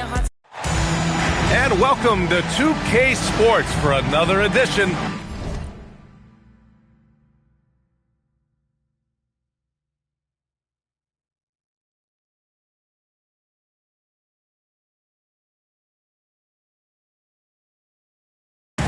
And welcome to 2K Sports for another edition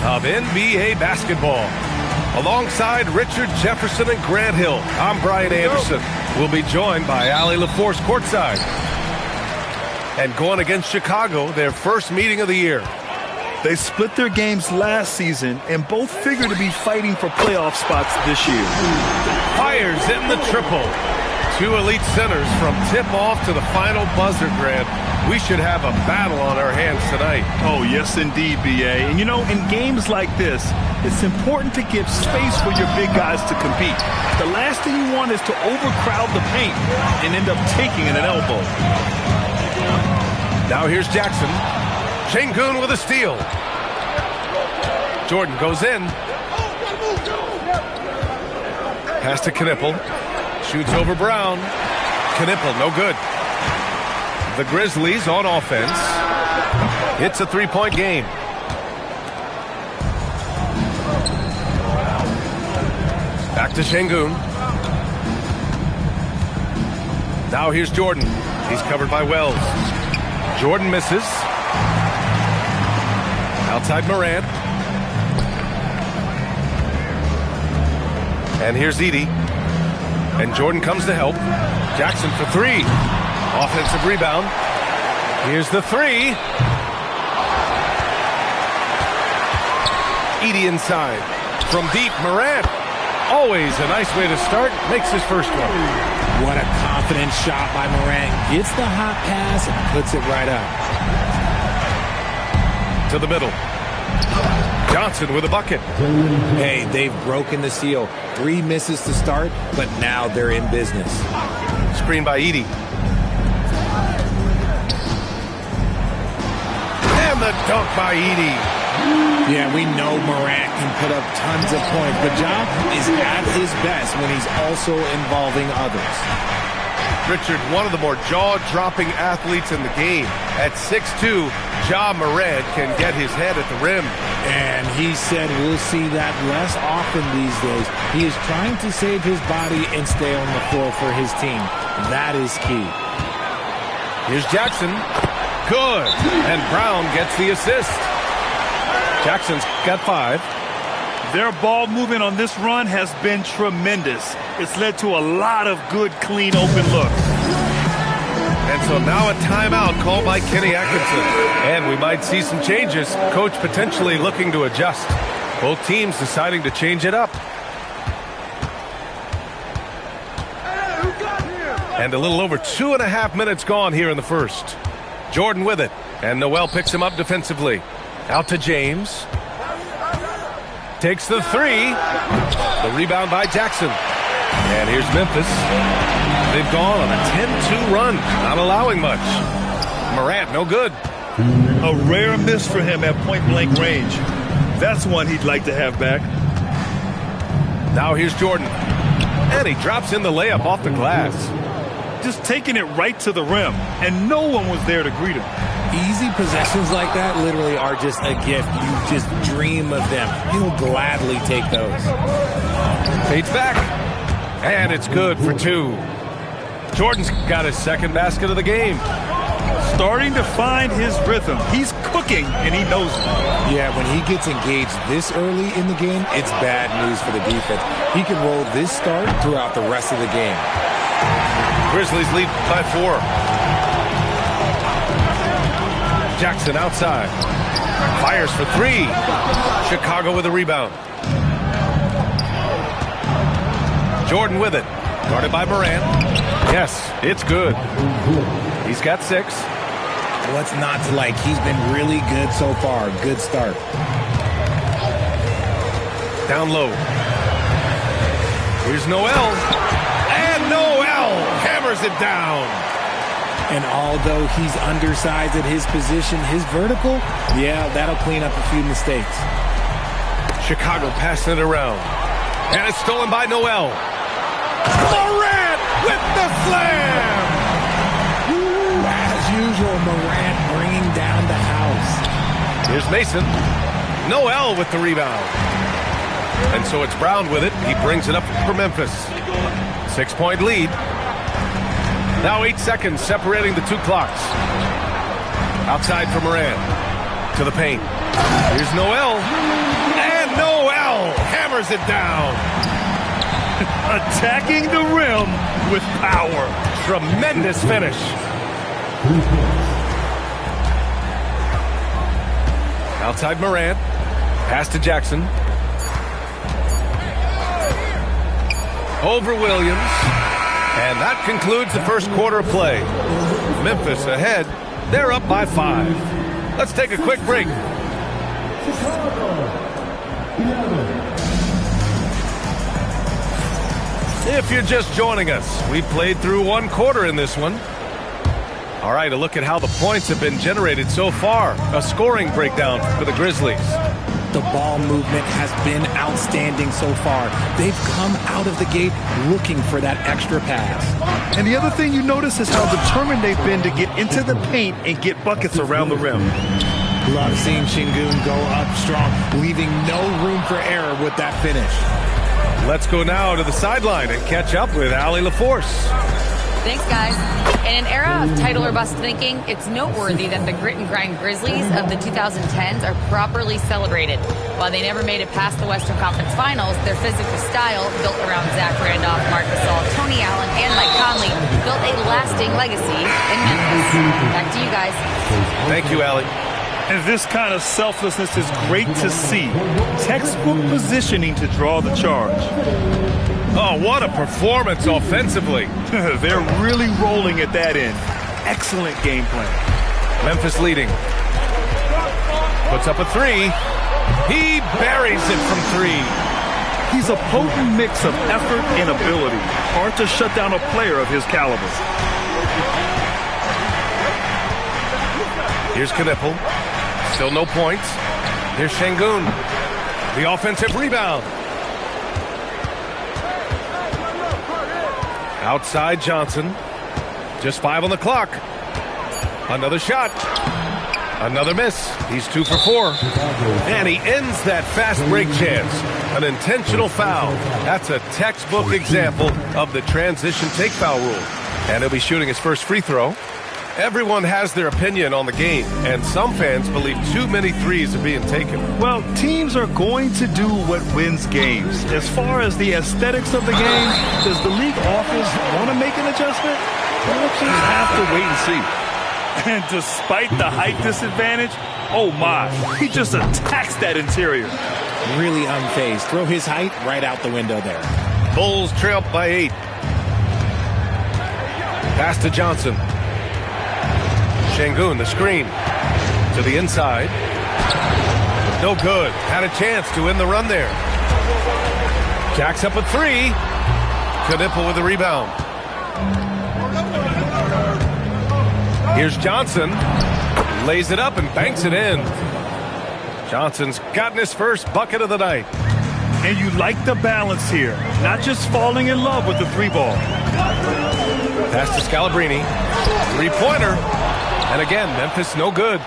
of NBA basketball. Alongside Richard Jefferson and Grant Hill, I'm Brian Anderson. We'll be joined by Allie LaForce courtside. And going against Chicago, their first meeting of the year. They split their games last season and both figure to be fighting for playoff spots this year. Fires in the triple. Two elite centers from tip-off to the final buzzer, Grant. We should have a battle on our hands tonight. Oh, yes, indeed, B.A. And, you know, in games like this, it's important to give space for your big guys to compete. The last thing you want is to overcrowd the paint and end up taking an elbow. Now here's Jackson. Sengun with a steal. Jordan goes in. Pass to Knipple. Shoots over Brown. Knipple, no good. The Grizzlies on offense. It's a three-point game. Back to Sengun. Now here's Jordan. He's covered by Wells. Jordan misses. Outside Morant. And here's Edey. And Jordan comes to help. Jackson for three. Offensive rebound. Here's the three. Edey inside. From deep, Morant. Always a nice way to start. Makes his first one. What a confident shot by Morant. Gets the hot pass and puts it right up. To the middle. Johnson with a bucket. Hey, they've broken the seal. 3 misses to start, but now they're in business. Screen by Edey. And the dunk by Edey. Yeah, we know Morant can put up tons of points, but Ja is at his best when he's also involving others. Richard, one of the more jaw-dropping athletes in the game. At 6'2", Ja Morant can get his head at the rim. And he said we'll see that less often these days. He is trying to save his body and stay on the floor for his team. That is key. Here's Jackson. Good. And Brown gets the assist. Jackson's got 5. Their ball movement on this run has been tremendous. It's led to a lot of good, clean, open looks. And so now a timeout called by Kenny Atkinson. And we might see some changes. Coach potentially looking to adjust. Both teams deciding to change it up. And a little over 2.5 minutes gone here in the first. Jordan with it. And Noel picks him up defensively. Out to James. Takes the three. The rebound by Jackson. And here's Memphis. They've gone on a 10-2 run, not allowing much. Morant, no good. A rare miss for him at point-blank range. That's one he'd like to have back. Now here's Jordan. And he drops in the layup off the glass. Just taking it right to the rim, and no one was there to greet him. Easy possessions like that literally are just a gift. You just dream of them. You'll gladly take those. Fades back. And it's good for 2. Jordan's got his second basket of the game. Starting to find his rhythm. He's cooking, and he knows it. Yeah, when he gets engaged this early in the game, it's bad news for the defense. He can roll this start throughout the rest of the game. Grizzlies lead by 4. Jackson outside. Fires for 3. Chicago with a rebound. Jordan with it. Guarded by Morant. Yes, it's good. He's got 6. What's not to like? He's been really good so far. Good start. Down low. Here's Noel. And Noel hammers it down. And although he's undersized at his position, his vertical, yeah, that'll clean up a few mistakes. Chicago passing it around. And it's stolen by Noel. Morant with the slam! As usual, Morant bringing Here's Mason. Noel with the rebound. And so it's Brown with it. He brings it up for Memphis. 6-point lead. Now 8 seconds separating the two clocks. Outside for Moran. To the paint. Here's Noel. And Noel hammers it down. Attacking the rim with power. Tremendous finish. Outside Moran. Pass to Jackson. Over Williams. And that concludes the first quarter of play. Memphis ahead. They're up by 5. Let's take a quick break. If you're just joining us, we've played through 1 quarter in this one. All right, a look at how the points have been generated so far. A scoring breakdown for the Grizzlies. The ball movement has been outstanding so far. They've come out of the gate looking for that extra pass. And the other thing you notice is how determined they've been to get into the paint and get buckets around the rim. Love seeing Sengun go up strong, leaving no room for error with that finish. Let's go now to the sideline and catch up with Allie LaForce. Thanks, guys. In an era of title or bust thinking, it's noteworthy that the grit and grind Grizzlies of the 2010s are properly celebrated. While they never made it past the Western Conference Finals, their physical style, built around Zach Randolph, Marc Gasol, Tony Allen, and Mike Conley, built a lasting legacy in Memphis. Back to you guys. Thank you, Allie. And this kind of selflessness is great to see. Textbook positioning to draw the charge. Oh, what a performance offensively. They're really rolling at that end. Excellent game plan. Memphis leading. Puts up a 3. He buries it from 3. He's a potent mix of effort and ability. Hard to shut down a player of his caliber. Here's Knipple. Still no points. Here's Sengun. The offensive rebound. Outside Johnson. Just 5 on the clock. Another shot. Another miss. He's 2 for 4. And he ends that fast break chance. An intentional foul. That's a textbook example of the transition take foul rule. And he'll be shooting his first free throw. Everyone has their opinion on the game, and some fans believe too many threes are being taken. Well, teams are going to do what wins games. As far as the aesthetics of the game, does the league office want to make an adjustment? We'll just have to wait and see. And despite the height disadvantage, oh my, he just attacks that interior. Really unfazed. Throw his height right out the window there. Bulls trail by 8. Pass to Johnson. Sengun, the screen. To the inside. No good. Had a chance to win the run there. Jacks up a 3. Knipple with the rebound. Here's Johnson. Lays it up and banks it in. Johnson's gotten his first bucket of the night. And you like the balance here. Not just falling in love with the 3-ball. Pass to Scalabrine. 3-pointer. And again, Memphis no good.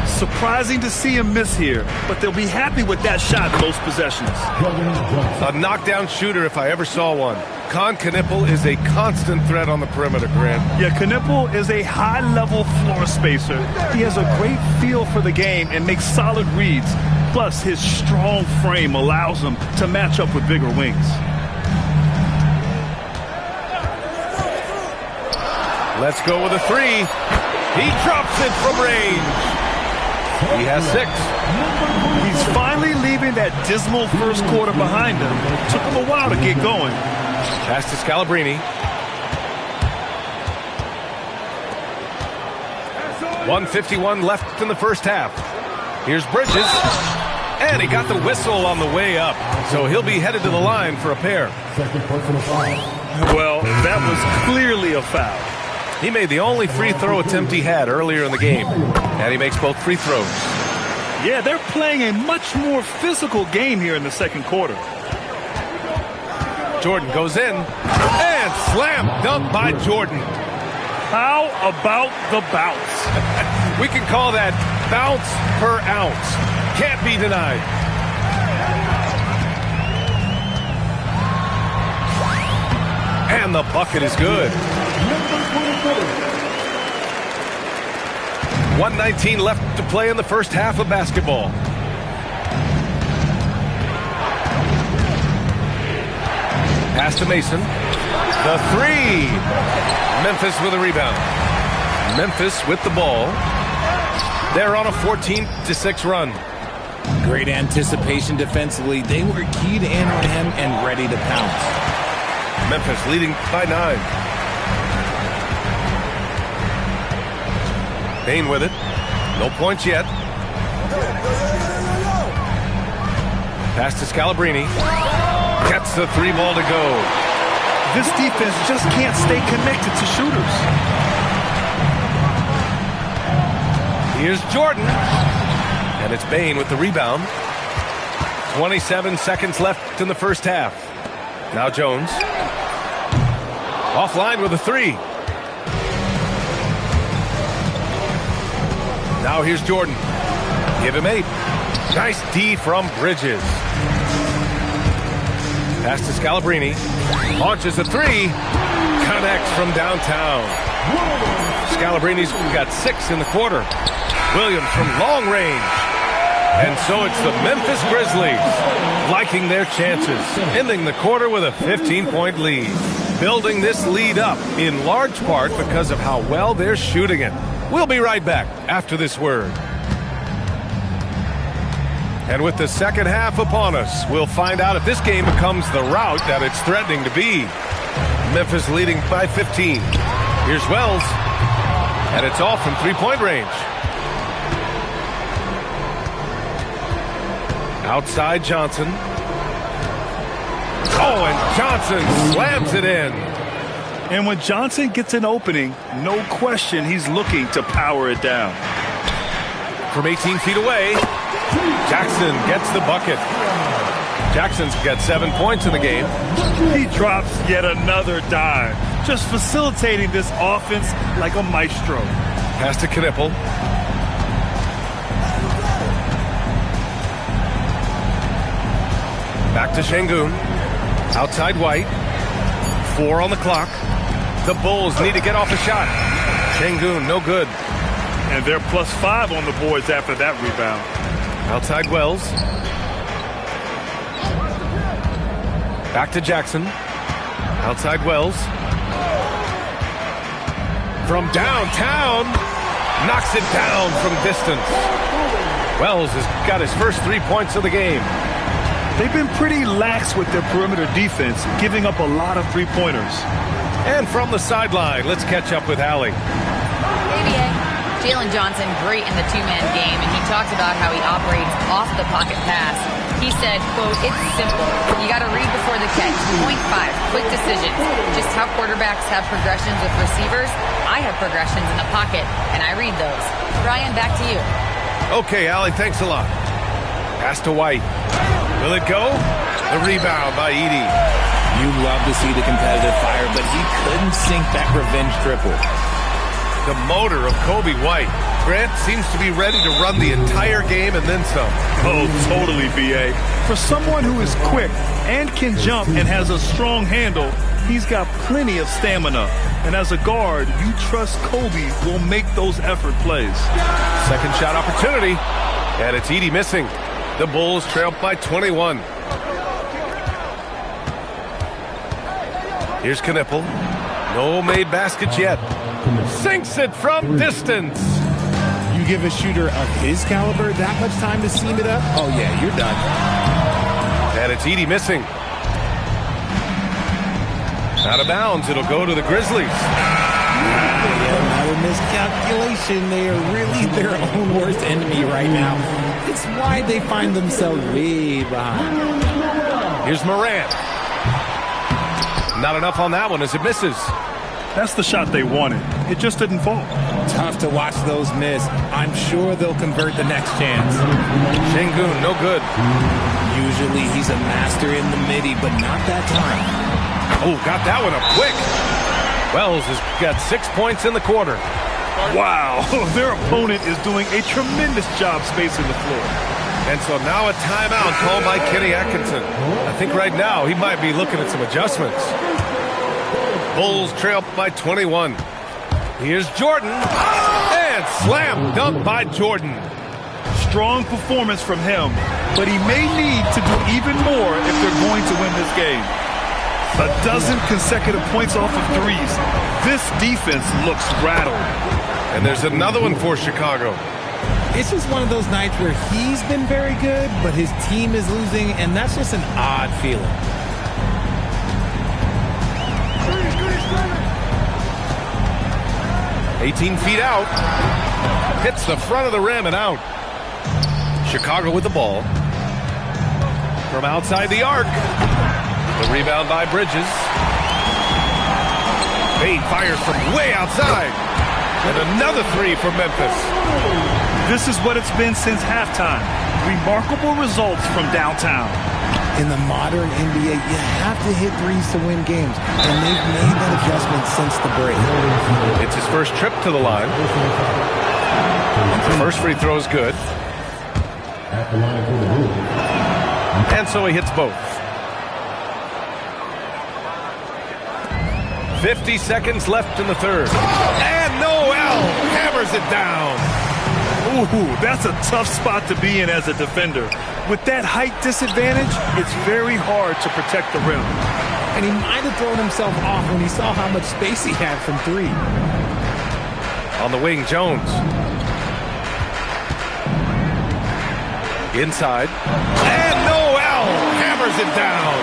Surprising to see him miss here, but they'll be happy with that shot most possessions. A knockdown shooter if I ever saw one. Con Knipple is a constant threat on the perimeter, Grant. Yeah, Knipple is a high-level floor spacer. He has a great feel for the game and makes solid reads. Plus, his strong frame allows him to match up with bigger wings. Let's go with a 3. He drops it from range. He has 6. He's finally leaving that dismal first quarter behind him. It took him a while to get going. Pass to Scalabrine. 1:51 left in the first half. Here's Bridges. And he got the whistle on the way up. So he'll be headed to the line for a pair. Well, that was clearly a foul. He made the only free throw attempt he had earlier in the game. And he makes both free throws. Yeah, they're playing a much more physical game here in the second quarter. Jordan goes in. And slam dunk by Jordan. How about the bounce? We can call that bounce per ounce. Can't be denied. And the bucket is good. 1:19 left to play in the first half of basketball. Pass to Mason. The three. Memphis with a rebound. Memphis with the ball. They're on a 14-6 run. Great anticipation defensively. They were keyed in on him and ready to pounce. Memphis leading by 9. Payne with it. No points yet. Pass to Scalabrine. Gets the 3 ball to go. This defense just can't stay connected to shooters. Here's Jordan. And it's Payne with the rebound. 27 seconds left in the first half. Now Jones. Offline with a 3. Now here's Jordan. Give him 8. Nice D from Bridges. Pass to Scalabrine. Launches a 3. Connects from downtown. Scalabrine's got 6 in the quarter. Williams from long range. And so it's the Memphis Grizzlies liking their chances, ending the quarter with a 15-point lead. Building this lead up in large part because of how well they're shooting it. We'll be right back after this word. And with the second half upon us, we'll find out if this game becomes the rout that it's threatening to be. Memphis leading by 15. Here's Wells. And it's all from three-point range. Outside Johnson. Oh, and Johnson slams it in. And when Johnson gets an opening, no question he's looking to power it down. From 18 feet away, Jackson gets the bucket. Jackson's got 7 points in the game. He drops yet another dime, just facilitating this offense like a maestro. Pass to Knipple. Back to Şengün. Outside White. 4 on the clock. The Bulls need to get off a shot. Şengün, no good. And they're +5 on the boards after that rebound. Outside Wells. Back to Jackson. Outside Wells. From downtown. Knocks it down from distance. Wells has got his first 3 points of the game. They've been pretty lax with their perimeter defense, giving up a lot of three-pointers. And from the sideline, let's catch up with Allie. ABA. Jalen Johnson, great in the two-man game, and he talked about how he operates off the pocket pass. He said, quote, "It's simple. You got to read before the catch. Point 5, quick decisions. Just how quarterbacks have progressions with receivers. I have progressions in the pocket, and I read those." Brian, back to you. Okay, Allie, thanks a lot. Pass to White. Will it go? The rebound by Edey. You love to see the competitive fire, but he couldn't sink that revenge triple. The motor of Kobe White. Grant seems to be ready to run the entire game and then some. Oh, totally, B.A. For someone who is quick and can jump and has a strong handle, he's got plenty of stamina. And as a guard, you trust Kobe will make those effort plays. Second shot opportunity. And it's Edey missing. The Bulls trail by 21. Here's Knipple. No made baskets yet. Sinks it from distance. You give a shooter of his caliber that much time to seam it up? Oh, yeah, you're done. And it's Edey missing. Out of bounds. It'll go to the Grizzlies. Another miscalculation. They are really their own worst enemy right now. It's why they find themselves way behind. Here's Morant. Not enough on that one as it misses. That's the shot they wanted. It just didn't fall. Tough to watch those miss. I'm sure they'll convert the next chance. Şengün, no good. Usually he's a master in the midi, but not that time. Oh, got that one up quick. Wells has got 6 points in the quarter. Wow, their opponent is doing a tremendous job spacing the floor. And so now a timeout called by Kenny Atkinson. I think right now he might be looking at some adjustments. Bulls trail by 21. Here's Jordan. And slam dunk by Jordan. Strong performance from him, but he may need to do even more if they're going to win this game. A dozen consecutive points off of threes. This defense looks rattled. And there's another one for Chicago. It's just one of those nights where he's been very good, but his team is losing, and that's just an odd feeling. "18 feet out. Hits the front of the rim and out. Chicago with the ball. From outside the arc. The rebound by Bridges. Bane fires from way outside. And another three for Memphis. This is what it's been since halftime. Remarkable results from downtown. In the modern NBA, you have to hit threes to win games, and they've made that adjustment since the break. It's his first trip to the line. The first free throw is good. And so he hits both. 50 seconds left in the third. And Noel hammers it down. Ooh, that's a tough spot to be in as a defender. With that height disadvantage, it's very hard to protect the rim. And he might have thrown himself off when he saw how much space he had from three. On the wing, Jones. Inside. And Noel hammers it down.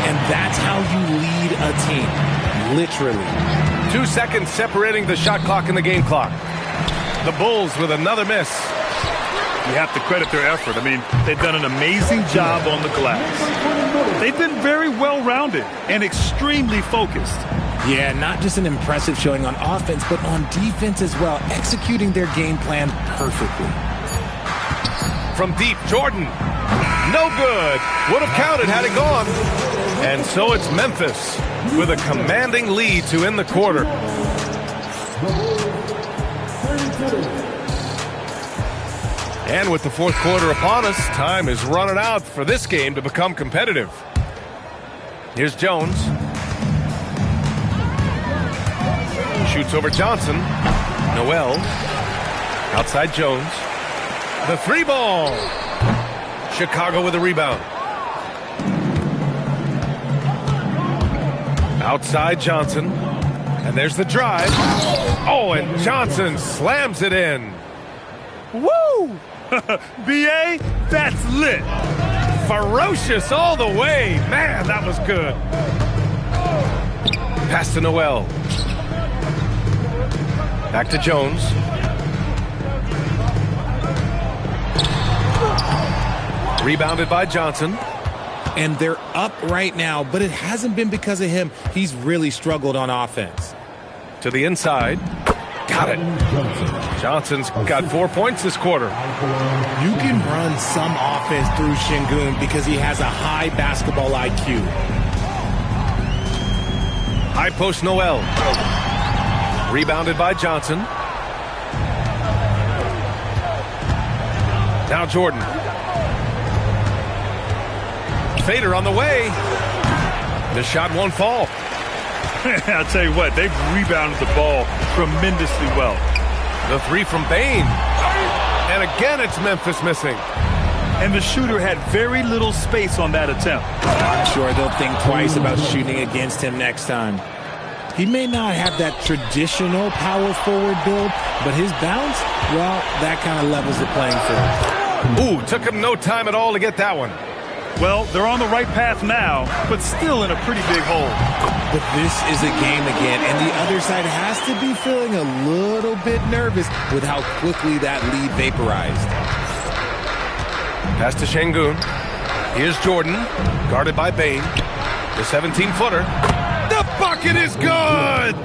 And that's how you lead a team. Literally. 2 seconds separating the shot clock and the game clock. The Bulls with another miss. You have to credit their effort. I mean, they've done an amazing job on the glass. They've been very well-rounded and extremely focused. Yeah, not just an impressive showing on offense, but on defense as well, executing their game plan perfectly. From deep, Jordan. No good. Would have counted had it gone. And so it's Memphis with a commanding lead to end the quarter. And with the fourth quarter upon us, time is running out for this game to become competitive. Here's Jones. Shoots over Johnson. Noel. Outside Jones. The three ball. Chicago with a rebound. Outside Johnson. And there's the drive. Oh, and Johnson slams it in. Woo! B.A., that's lit. Ferocious all the way. Man, that was good. Pass to Noel. Back to Jones. Rebounded by Johnson. And they're up right now, but it hasn't been because of him. He's really struggled on offense. To the inside. Got it. Johnson's got 4 points this quarter. You can run some offense through Şengün because he has a high basketball IQ. High post Noel. Rebounded by Johnson. Now Jordan. Fader on the way. The shot won't fall. I'll tell you what, they've rebounded the ball tremendously well. The three from Bane. And again, it's Memphis missing. And the shooter had very little space on that attempt. I'm sure they'll think twice about shooting against him next time. He may not have that traditional power forward build, but his bounce, well, that kind of levels the playing field. Ooh, took him no time at all to get that one. Well, they're on the right path now, but still in a pretty big hole. But this is a game again, and the other side has to be feeling a little bit nervous with how quickly that lead vaporized. Pass to Şengün. Here's Jordan, guarded by Bane. The 17-footer. The bucket is good!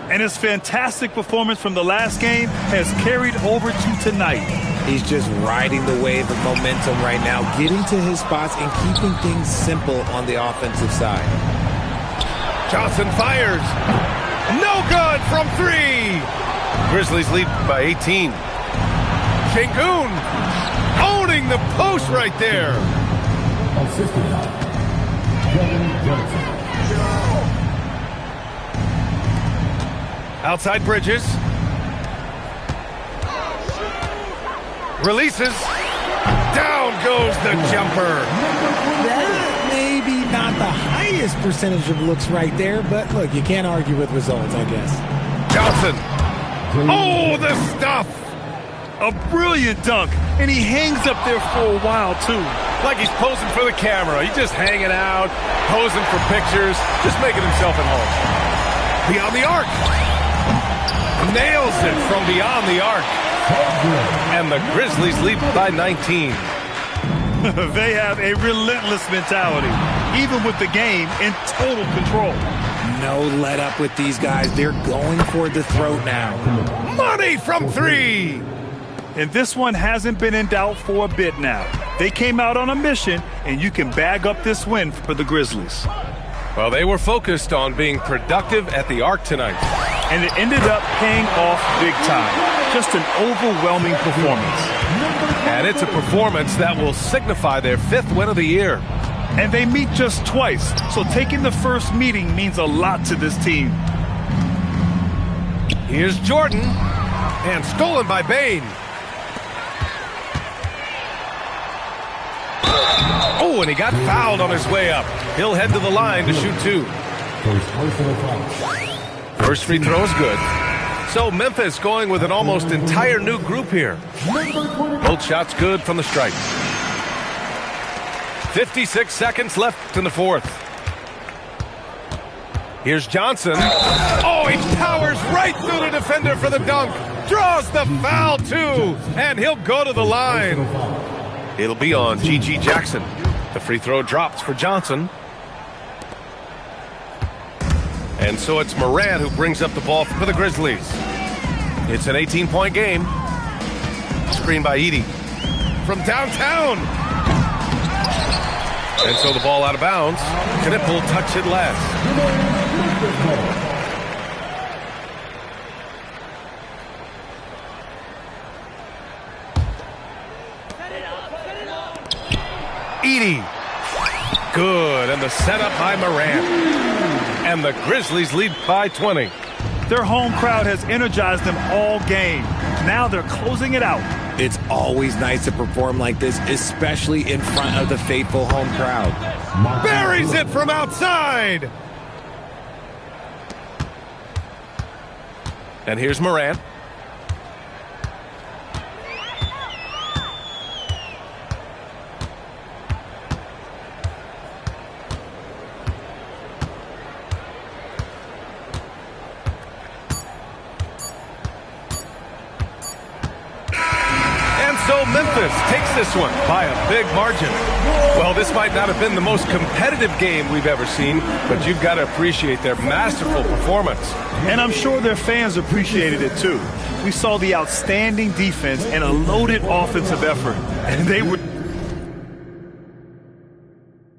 And his fantastic performance from the last game has carried over to tonight. He's just riding the wave of momentum right now, getting to his spots and keeping things simple on the offensive side. Johnson fires. No good from 3. Grizzlies lead by 18. Sengun owning the post right there. Outside Bridges. Releases. Down goes the jumper. That may be not the highest percentage of looks right there, but look, you can't argue with results, I guess. Johnson. Oh, the stuff. A brilliant dunk, and he hangs up there for a while, too. Like he's posing for the camera. He's just hanging out, posing for pictures, just making himself at home. Beyond the arc. Nails it from beyond the arc. And the Grizzlies lead by 19. They have a relentless mentality, even with the game in total control. No let up with these guys. They're going for the throat now. Money from 3. And this one hasn't been in doubt for a bit now. They came out on a mission, and you can bag up this win for the Grizzlies. Well, they were focused on being productive at the arc tonight. And it ended up paying off big time. Just an overwhelming performance. And it's a performance that will signify their 5th win of the year. And they meet just twice, so taking the first meeting means a lot to this team. Here's Jordan, and stolen by Bane. Oh, and he got fouled on his way up. He'll head to the line to shoot 2. First free throw is good. So Memphis going with an almost entire new group here. Both shots good from the stripe. 56 seconds left in the 4th. Here's Johnson. Oh, he powers right through the defender for the dunk. Draws the foul, too. And he'll go to the line. It'll be on G.G. Jackson. The free throw drops for Johnson. And so it's Moran who brings up the ball for the Grizzlies. It's an 18-point game. Screen by Edey. From downtown. And so the ball out of bounds. Knipp will touch it last. Edey. Good. And the setup by Moran. And the Grizzlies lead by 20. Their home crowd has energized them all game. Now they're closing it out. It's always nice to perform like this, especially in front of the faithful home crowd. Buries it from outside. And here's Moran. So Memphis takes this one by a big margin. Well, this might not have been the most competitive game we've ever seen, but you've got to appreciate their masterful performance. And I'm sure their fans appreciated it too. We saw the outstanding defense and a loaded offensive effort, and they were